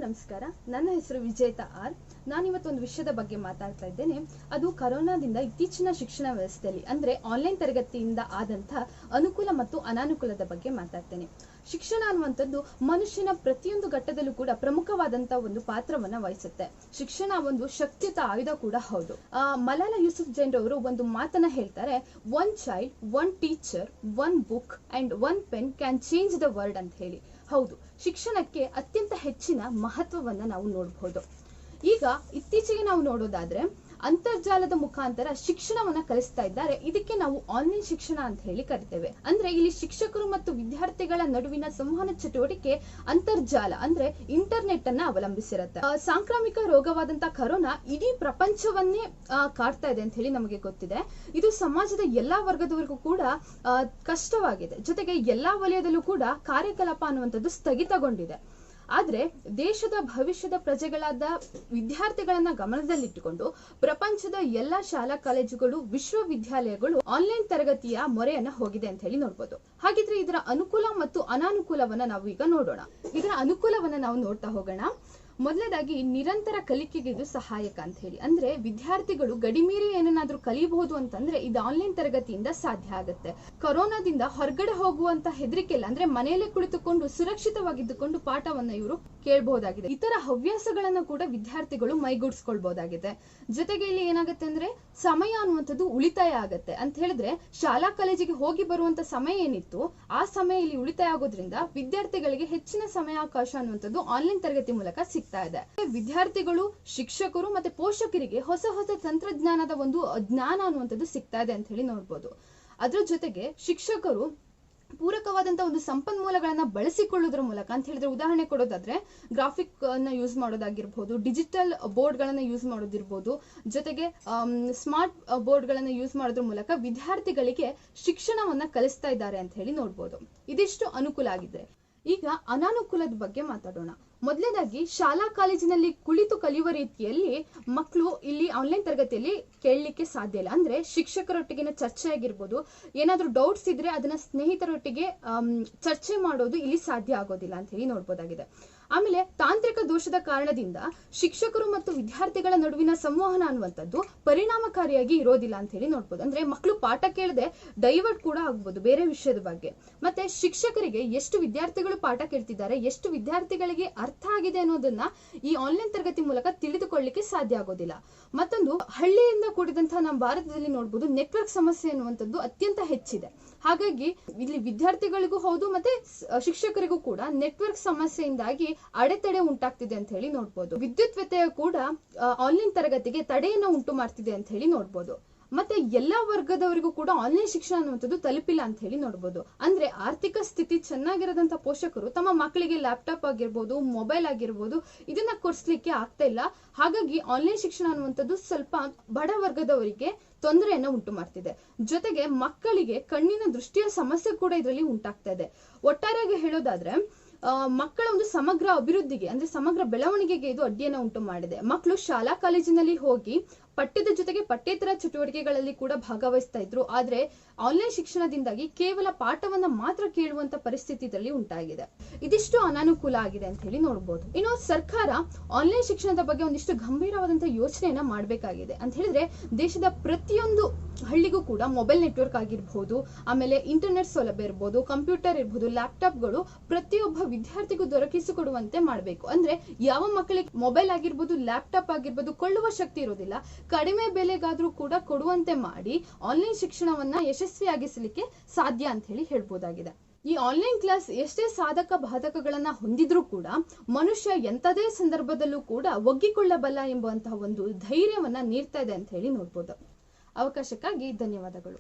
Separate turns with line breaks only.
ನಮಸ್ಕಾರ. ನನ್ನ ಹೆಸರು ವಿಜೇತಾ ಆರ್. ನಾನಿವತ್ತು ಒಂದು ವಿಷಯದ ಬಗ್ಗೆ ಮಾತಾಡ್ತಾ ಇದ್ದೇನೆ. ಅದು ಕರೋನಾದಿಂದ ಇತ್ತೀಚಿನ ಶಿಕ್ಷಣ ವ್ಯವಸ್ಥೆಯಲ್ಲಿ ಅಂದ್ರೆ ಆನ್ಲೈನ್ ತರಗತಿಯಿಂದ ಆದಂತ ಅನುಕೂಲ ಮತ್ತು ಅನಾನುಕೂಲದ ಬಗ್ಗೆ ಮಾತಾಡ್ತೇನೆ. ಶಿಕ್ಷಣ ಅನ್ನುವಂಥದ್ದು ಮನುಷ್ಯನ ಪ್ರತಿಯೊಂದು ಘಟ್ಟದಲ್ಲೂ ಕೂಡ ಪ್ರಮುಖವಾದಂತ ಒಂದು ಪಾತ್ರವನ್ನ ವಹಿಸುತ್ತೆ. ಶಿಕ್ಷಣ ಒಂದು ಶಕ್ತಿಯುತ ಆಯುಧ ಕೂಡ ಹೌದು. ಮಲಾಲಾ ಯೂಸುಫ್ಜೈ ಅವರು ಒಂದು ಮಾತನ್ನ ಹೇಳ್ತಾರೆ, one child, one teacher, one book and one pen can change the world ಅಂತ ಹೇಳಿ. ಹೌದು, ಶಿಕ್ಷಣಕ್ಕೆ ಅತ್ಯಂತ ಹೆಚ್ಚಿನ ಮಹತ್ವವನ್ನ ನಾವು ನೋಡಬಹುದು. ಈಗ ಇತ್ತೀಚೆಗೆ ನಾವು ನೋಡೋದಾದ್ರೆ ಅಂತರ್ಜಾಲದ ಮುಖಾಂತರ ಶಿಕ್ಷಣವನ್ನ ಕಲಿಸ್ತಾ ಇದ್ದಾರೆ. ಇದಕ್ಕೆ ನಾವು ಆನ್ಲೈನ್ ಶಿಕ್ಷಣ ಅಂತ ಹೇಳಿ ಕರಿತೇವೆ. ಅಂದ್ರೆ ಇಲ್ಲಿ ಶಿಕ್ಷಕರು ಮತ್ತು ವಿದ್ಯಾರ್ಥಿಗಳ ನಡುವಿನ ಸಂವಹನ ಚಟುವಟಿಕೆ ಅಂತರ್ಜಾಲ ಅಂದ್ರೆ ಇಂಟರ್ನೆಟ್ ಅನ್ನ ಅವಲಂಬಿಸಿರುತ್ತೆ. ಸಾಂಕ್ರಾಮಿಕ ರೋಗವಾದಂತ ಕರೋನಾ ಇಡೀ ಪ್ರಪಂಚವನ್ನೇ ಕಾಡ್ತಾ ಇದೆ ಅಂತ ಹೇಳಿ ನಮಗೆ ಗೊತ್ತಿದೆ. ಇದು ಸಮಾಜದ ಎಲ್ಲಾ ವರ್ಗದವರಿಗೂ ಕೂಡ ಕಷ್ಟವಾಗಿದೆ. ಜೊತೆಗೆ ಎಲ್ಲಾ ವಲಯದಲ್ಲೂ ಕೂಡ ಕಾರ್ಯಕಲಾಪ ಅನ್ನುವಂಥದ್ದು ಸ್ಥಗಿತಗೊಂಡಿದೆ. ಆದ್ರೆ ದೇಶದ ಭವಿಷ್ಯದ ಪ್ರಜೆಗಳಾದ ವಿದ್ಯಾರ್ಥಿಗಳನ್ನ ಗಮನದಲ್ಲಿಟ್ಟುಕೊಂಡು ಪ್ರಪಂಚದ ಎಲ್ಲಾ ಶಾಲಾ ಕಾಲೇಜುಗಳು, ವಿಶ್ವವಿದ್ಯಾಲಯಗಳು ಆನ್ಲೈನ್ ತರಗತಿಯ ಮೊರೆಯನ್ನ ಹೋಗಿದೆ ಅಂತ ಹೇಳಿ ನೋಡ್ಬೋದು. ಹಾಗಿದ್ರೆ ಇದರ ಅನುಕೂಲ ಮತ್ತು ಅನಾನುಕೂಲವನ್ನ ನಾವು ಈಗ ನೋಡೋಣ. ಇದರ ಅನುಕೂಲವನ್ನ ನಾವು ನೋಡ್ತಾ ಹೋಗೋಣ. ಮೊದಲನೇದಾಗಿ ನಿರಂತರ ಕಲಿಕೆಗೆ ಇದು ಸಹಾಯಕ ಅಂತ ಹೇಳಿ. ಅಂದ್ರೆ ವಿದ್ಯಾರ್ಥಿಗಳು ಗಡಿಮೀರಿ ಏನನ್ನಾದ್ರೂ ಕಲಿಯಬಹುದು ಅಂತಂದ್ರೆ ಇದು ಆನ್ಲೈನ್ ತರಗತಿಯಿಂದ ಸಾಧ್ಯ ಆಗುತ್ತೆ. ಕೊರೋನಾದಿಂದ ಹೊರಗಡೆ ಹೋಗುವಂತ ಹೆದರಿಕೆ ಇಲ್ಲ. ಅಂದ್ರೆ ಮನೆಯಲ್ಲೇ ಕುಳಿತುಕೊಂಡು ಸುರಕ್ಷಿತವಾಗಿದ್ದುಕೊಂಡು ಪಾಠವನ್ನ ಇವರು ಕೇಳಬಹುದಾಗಿದೆ. ಇತರ ಹವ್ಯಾಸಗಳನ್ನ ಕೂಡ ವಿದ್ಯಾರ್ಥಿಗಳು ಮೈಗೂಡಿಸ್ಕೊಳ್ಬಹುದಾಗಿದೆ. ಜೊತೆಗೆ ಇಲ್ಲಿ ಏನಾಗುತ್ತೆ ಅಂದ್ರೆ ಸಮಯ ಅನ್ನುವಂಥದ್ದು ಉಳಿತಾಯ ಆಗತ್ತೆ ಅಂತ ಹೇಳಿದ್ರೆ ಶಾಲಾ ಕಾಲೇಜಿಗೆ ಹೋಗಿ ಬರುವಂತ ಸಮಯ ಏನಿತ್ತು ಆ ಸಮಯ ಇಲ್ಲಿ ಉಳಿತಾಯ ಆಗೋದ್ರಿಂದ ವಿದ್ಯಾರ್ಥಿಗಳಿಗೆ ಹೆಚ್ಚಿನ ಸಮಯಾವಕಾಶ ಅನ್ನುವಂಥದ್ದು ಆನ್ಲೈನ್ ತರಗತಿ ಮೂಲಕ ಸಿಗ್ತಾ ಇದೆ. ವಿದ್ಯಾರ್ಥಿಗಳು, ಶಿಕ್ಷಕರು ಮತ್ತೆ ಪೋಷಕರಿಗೆ ಹೊಸ ಹೊಸ ತಂತ್ರಜ್ಞಾನದ ಒಂದು ಜ್ಞಾನ ಅನ್ನುವಂಥದ್ದು ಸಿಗ್ತಾ ಇದೆ ಅಂತ ಹೇಳಿ ನೋಡ್ಬೋದು. ಅದ್ರ ಜೊತೆಗೆ ಶಿಕ್ಷಕರು ಪೂರಕವಾದಂತಹ ಒಂದು ಸಂಪನ್ಮೂಲಗಳನ್ನ ಬಳಸಿಕೊಳ್ಳುವುದರ ಮೂಲಕ ಅಂತ ಹೇಳಿದ್ರೆ ಉದಾಹರಣೆ ಕೊಡೋದಾದ್ರೆ ಗ್ರಾಫಿಕ್ ಅನ್ನ ಯೂಸ್ ಮಾಡೋದಾಗಿರ್ಬೋದು, ಡಿಜಿಟಲ್ ಬೋರ್ಡ್ ಗಳನ್ನ ಯೂಸ್ ಮಾಡೋದಿರ್ಬೋದು, ಜೊತೆಗೆ ಸ್ಮಾರ್ಟ್ ಬೋರ್ಡ್ ಗಳನ್ನ ಯೂಸ್ ಮಾಡೋದ್ರ ಮೂಲಕ ವಿದ್ಯಾರ್ಥಿಗಳಿಗೆ ಶಿಕ್ಷಣವನ್ನ ಕಲಿಸ್ತಾ ಇದ್ದಾರೆ ಅಂತ ಹೇಳಿ ನೋಡ್ಬೋದು. ಇದಿಷ್ಟು ಅನುಕೂಲ ಆಗಿದೆ. ಈಗ ಅನಾನುಕೂಲದ ಬಗ್ಗೆ ಮಾತಾಡೋಣ. ಮೊದಲನೇದಾಗಿ ಶಾಲಾ ಕಾಲೇಜಿನಲ್ಲಿ ಕುಳಿತು ಕಲಿಯುವ ರೀತಿಯಲ್ಲಿ ಮಕ್ಕಳು ಇಲ್ಲಿ ಆನ್ಲೈನ್ ತರಗತಿಯಲ್ಲಿ ಕೇಳಲಿಕ್ಕೆ ಸಾಧ್ಯ ಇಲ್ಲ. ಅಂದ್ರೆ ಶಿಕ್ಷಕರೊಟ್ಟಿಗಿನ ಚರ್ಚೆ ಆಗಿರ್ಬೋದು, ಏನಾದ್ರೂ ಡೌಟ್ಸ್ ಇದ್ರೆ ಅದನ್ನ ಸ್ನೇಹಿತರೊಟ್ಟಿಗೆ ಚರ್ಚೆ ಮಾಡೋದು ಇಲ್ಲಿ ಸಾಧ್ಯ ಆಗೋದಿಲ್ಲ ಅಂತ ಹೇಳಿ ನೋಡ್ಬೋದಾಗಿದೆ. ಆಮೇಲೆ ತಾಂತ್ರಿಕ ದೋಷದ ಕಾರಣದಿಂದ ಶಿಕ್ಷಕರು ಮತ್ತು ವಿದ್ಯಾರ್ಥಿಗಳ ನಡುವಿನ ಸಂವಹನ ಅನ್ನುವಂಥದ್ದು ಪರಿಣಾಮಕಾರಿಯಾಗಿ ಇರೋದಿಲ್ಲ ಅಂತ ಹೇಳಿ ನೋಡ್ಬೋದು. ಅಂದ್ರೆ ಮಕ್ಕಳು ಪಾಠ ಕೇಳದೆ ಡೈವರ್ಟ್ ಕೂಡ ಆಗ್ಬೋದು ಬೇರೆ ವಿಷಯದ ಬಗ್ಗೆ. ಮತ್ತೆ ಶಿಕ್ಷಕರಿಗೆ ಎಷ್ಟು ವಿದ್ಯಾರ್ಥಿಗಳು ಪಾಠ ಕೇಳ್ತಿದ್ದಾರೆ, ಎಷ್ಟು ವಿದ್ಯಾರ್ಥಿಗಳಿಗೆ ಅರ್ಥ ಆಗಿದೆ ಅನ್ನೋದನ್ನ ಈ ಆನ್ಲೈನ್ ತರಗತಿ ಮೂಲಕ ತಿಳಿದುಕೊಳ್ಳಲಿಕ್ಕೆ ಸಾಧ್ಯ ಆಗೋದಿಲ್ಲ. ಮತ್ತೊಂದು, ಹಳ್ಳಿಯಿಂದ ಕೂಡಿದಂತಹ ನಮ್ಮ ಭಾರತದಲ್ಲಿ ನೋಡ್ಬೋದು ನೆಟ್ವರ್ಕ್ ಸಮಸ್ಯೆ ಅನ್ನುವಂಥದ್ದು ಅತ್ಯಂತ ಹೆಚ್ಚಿದೆ. ಹಾಗಾಗಿ ಇಲ್ಲಿ ವಿದ್ಯಾರ್ಥಿಗಳಿಗೂ ಹೌದು ಮತ್ತೆ ಶಿಕ್ಷಕರಿಗೂ ಕೂಡ ನೆಟ್ವರ್ಕ್ ಸಮಸ್ಯೆಯಿಂದಾಗಿ ಅಡೆತಡೆ ಉಂಟಾಗ್ತಿದೆ ಅಂತ ಹೇಳಿ ನೋಡ್ಬೋದು. ವಿದ್ಯುತ್ ವ್ಯತ್ಯಯ ಕೂಡ ಆನ್ಲೈನ್ ತರಗತಿಗೆ ತಡೆಯನ್ನ ಉಂಟು ಮಾಡ್ತಿದೆ ಅಂತ ಹೇಳಿ ನೋಡ್ಬೋದು. ಮತ್ತೆ ಎಲ್ಲಾ ವರ್ಗದವರಿಗೂ ಕೂಡ ಆನ್ಲೈನ್ ಶಿಕ್ಷಣ ಅನ್ನುವಂಥದ್ದು ತಲುಪಿಲ್ಲ ಅಂತ ಹೇಳಿ ನೋಡ್ಬೋದು. ಅಂದ್ರೆ ಆರ್ಥಿಕ ಸ್ಥಿತಿ ಚೆನ್ನಾಗಿರೋದಂತ ಪೋಷಕರು ತಮ್ಮ ಮಕ್ಕಳಿಗೆ ಲ್ಯಾಪ್ಟಾಪ್ ಆಗಿರ್ಬೋದು, ಮೊಬೈಲ್ ಆಗಿರ್ಬೋದು ಇದನ್ನ ಕೊಡಿಸ್ಲಿಕ್ಕೆ ಆಗ್ತಾ ಇಲ್ಲ. ಹಾಗಾಗಿ ಆನ್ಲೈನ್ ಶಿಕ್ಷಣ ಅನ್ನುವಂಥದ್ದು ಸ್ವಲ್ಪ ಬಡ ವರ್ಗದವರಿಗೆ ತೊಂದರೆಯನ್ನ ಉಂಟು ಮಾಡ್ತಿದೆ. ಜೊತೆಗೆ ಮಕ್ಕಳಿಗೆ ಕಣ್ಣಿನ ದೃಷ್ಟಿಯ ಸಮಸ್ಯೆ ಕೂಡ ಇದರಲ್ಲಿ ಉಂಟಾಗ್ತಾ ಇದೆ. ಒಟ್ಟಾರೆಯಾಗಿ ಹೇಳೋದಾದ್ರೆ ಮಕ್ಕಳ ಒಂದು ಸಮಗ್ರ ಅಭಿವೃದ್ಧಿಗೆ ಅಂದ್ರೆ ಸಮಗ್ರ ಬೆಳವಣಿಗೆಗೆ ಇದು ಅಡ್ಡಿಯನ್ನ ಉಂಟು ಮಾಡಿದೆ. ಮಕ್ಕಳು ಶಾಲಾ ಕಾಲೇಜಿನಲ್ಲಿ ಹೋಗಿ ಪಠ್ಯದ ಜೊತೆಗೆ ಪಠ್ಯೇತರ ಚಟುವಟಿಕೆಗಳಲ್ಲಿ ಕೂಡ ಭಾಗವಹಿಸ್ತಾ ಇದ್ರು. ಆದ್ರೆ ಆನ್ಲೈನ್ ಶಿಕ್ಷಣದಿಂದಾಗಿ ಕೇವಲ ಪಾಠವನ್ನ ಮಾತ್ರ ಕೇಳುವಂತ ಪರಿಸ್ಥಿತಿ ಇದರಲ್ಲಿ ಉಂಟಾಗಿದೆ. ಇದಿಷ್ಟು ಅನಾನುಕೂಲ ಆಗಿದೆ ಅಂತ ಹೇಳಿ ನೋಡ್ಬೋದು. ಇನ್ನು ಸರ್ಕಾರ ಆನ್ಲೈನ್ ಶಿಕ್ಷಣದ ಬಗ್ಗೆ ಒಂದಿಷ್ಟು ಗಂಭೀರವಾದಂತಹ ಯೋಚನೆಯನ್ನ ಮಾಡಬೇಕಾಗಿದೆ. ಅಂತ ಹೇಳಿದ್ರೆ ದೇಶದ ಪ್ರತಿಯೊಂದು ಹಳ್ಳಿಗೂ ಕೂಡ ಮೊಬೈಲ್ ನೆಟ್ವರ್ಕ್ ಆಗಿರ್ಬೋದು, ಆಮೇಲೆ ಇಂಟರ್ನೆಟ್ ಸೌಲಭ್ಯ ಇರ್ಬೋದು, ಕಂಪ್ಯೂಟರ್ ಇರ್ಬೋದು, ಲ್ಯಾಪ್ಟಾಪ್ಗಳು ಪ್ರತಿಯೊಬ್ಬ ವಿದ್ಯಾರ್ಥಿಗೂ ದೊರಕಿಸಿಕೊಡುವಂತೆ ಮಾಡಬೇಕು. ಅಂದ್ರೆ ಯಾವ ಮಕ್ಕಳಿಗೆ ಮೊಬೈಲ್ ಆಗಿರ್ಬೋದು, ಲ್ಯಾಪ್ಟಾಪ್ ಆಗಿರ್ಬೋದು ಕೊಳ್ಳುವ ಶಕ್ತಿ ಇರೋದಿಲ್ಲ, ಕಡಿಮೆ ಬೆಲೆಗಾದ್ರೂ ಕೂಡ ಕೊಡುವಂತೆ ಮಾಡಿ ಆನ್ಲೈನ್ ಶಿಕ್ಷಣವನ್ನ ಯಶಸ್ವಿಯಾಗಿಸಲಿಕ್ಕೆ ಸಾಧ್ಯ ಅಂತ ಹೇಳಿ ಹೇಳ್ಬೋದಾಗಿದೆ. ಈ ಆನ್ಲೈನ್ ಕ್ಲಾಸ್ ಎಷ್ಟೇ ಸಾಧಕ ಬಾಧಕಗಳನ್ನ ಹೊಂದಿದ್ರೂ ಕೂಡ ಮನುಷ್ಯ ಎಂತದೇ ಸಂದರ್ಭದಲ್ಲೂ ಕೂಡ ಒಗ್ಗಿಕೊಳ್ಳಬಲ್ಲ ಎಂಬುವಂತಹ ಒಂದು ಧೈರ್ಯವನ್ನ ನೀಡ್ತಾ ಇದೆ ಅಂತ ಹೇಳಿ ನೋಡ್ಬೋದು. ಅವಕಾಶಕ್ಕಾಗಿ ಧನ್ಯವಾದಗಳು.